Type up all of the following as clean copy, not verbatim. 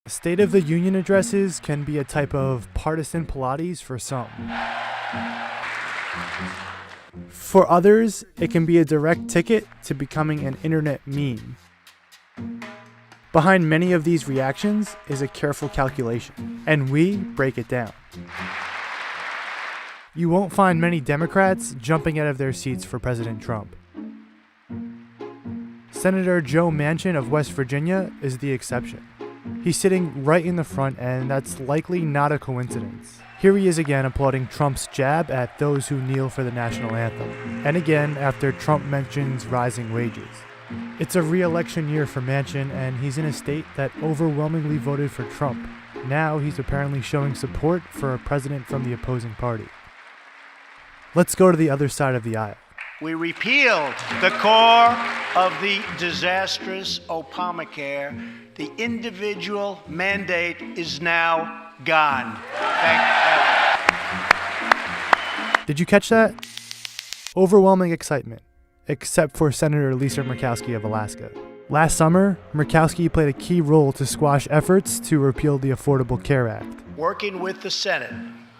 State of the Union addresses can be a type of partisan Pilates for some. For others, it can be a direct ticket to becoming an internet meme. Behind many of these reactions is a careful calculation, and we break it down. You won't find many Democrats jumping out of their seats for President Trump. Senator Joe Manchin of West Virginia is the exception. He's sitting right in the front, and that's likely not a coincidence. Here he is again applauding Trump's jab at those who kneel for the national anthem, and again after Trump mentions rising wages. It's a re-election year for Manchin, and he's in a state that overwhelmingly voted for Trump. Now he's apparently showing support for a president from the opposing party. Let's go to the other side of the aisle. We repealed the core of the disastrous Obamacare. The individual mandate is now gone. Thank heaven. Did you catch that? Overwhelming excitement, except for Senator Lisa Murkowski of Alaska. Last summer, Murkowski played a key role to squash efforts to repeal the Affordable Care Act. Working with the Senate,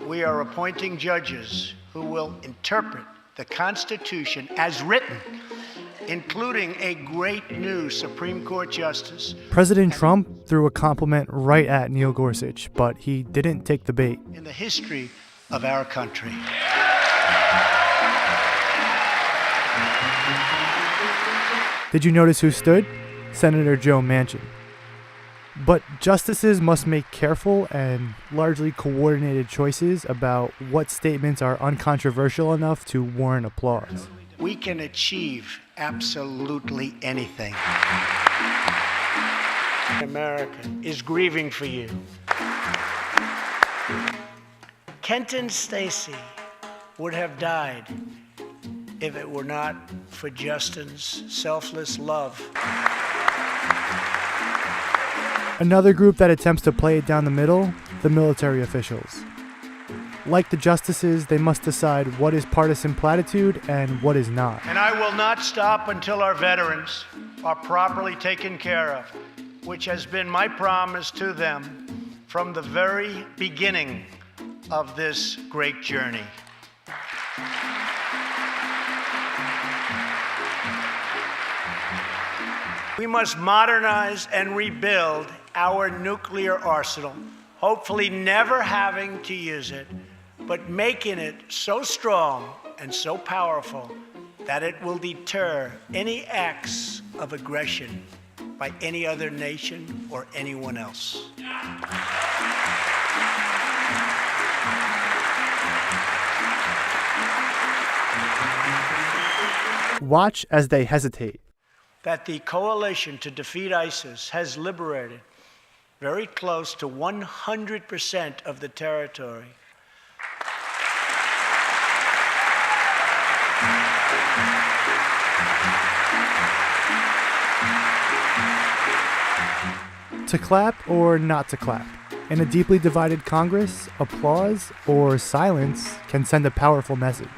we are appointing judges who will interpret the Constitution as written, including a great new Supreme Court justice. President Trump threw a compliment right at Neil Gorsuch, but he didn't take the bait. In the history of our country. Did you notice who stood? Senator Joe Manchin. But justices must make careful and largely coordinated choices about what statements are uncontroversial enough to warrant applause. We can achieve absolutely anything. America is grieving for you. Kenton Stacy would have died if it were not for Justin's selfless love. Another group that attempts to play it down the middle, the military officials. Like the justices, they must decide what is partisan platitude and what is not. And I will not stop until our veterans are properly taken care of, which has been my promise to them from the very beginning of this great journey. We must modernize and rebuild our nuclear arsenal, hopefully never having to use it, but making it so strong and so powerful that it will deter any acts of aggression by any other nation or anyone else. Watch as they hesitate. That the coalition to defeat ISIS has liberated very close to 100% of the territory. To clap or not to clap? In a deeply divided Congress, applause or silence can send a powerful message.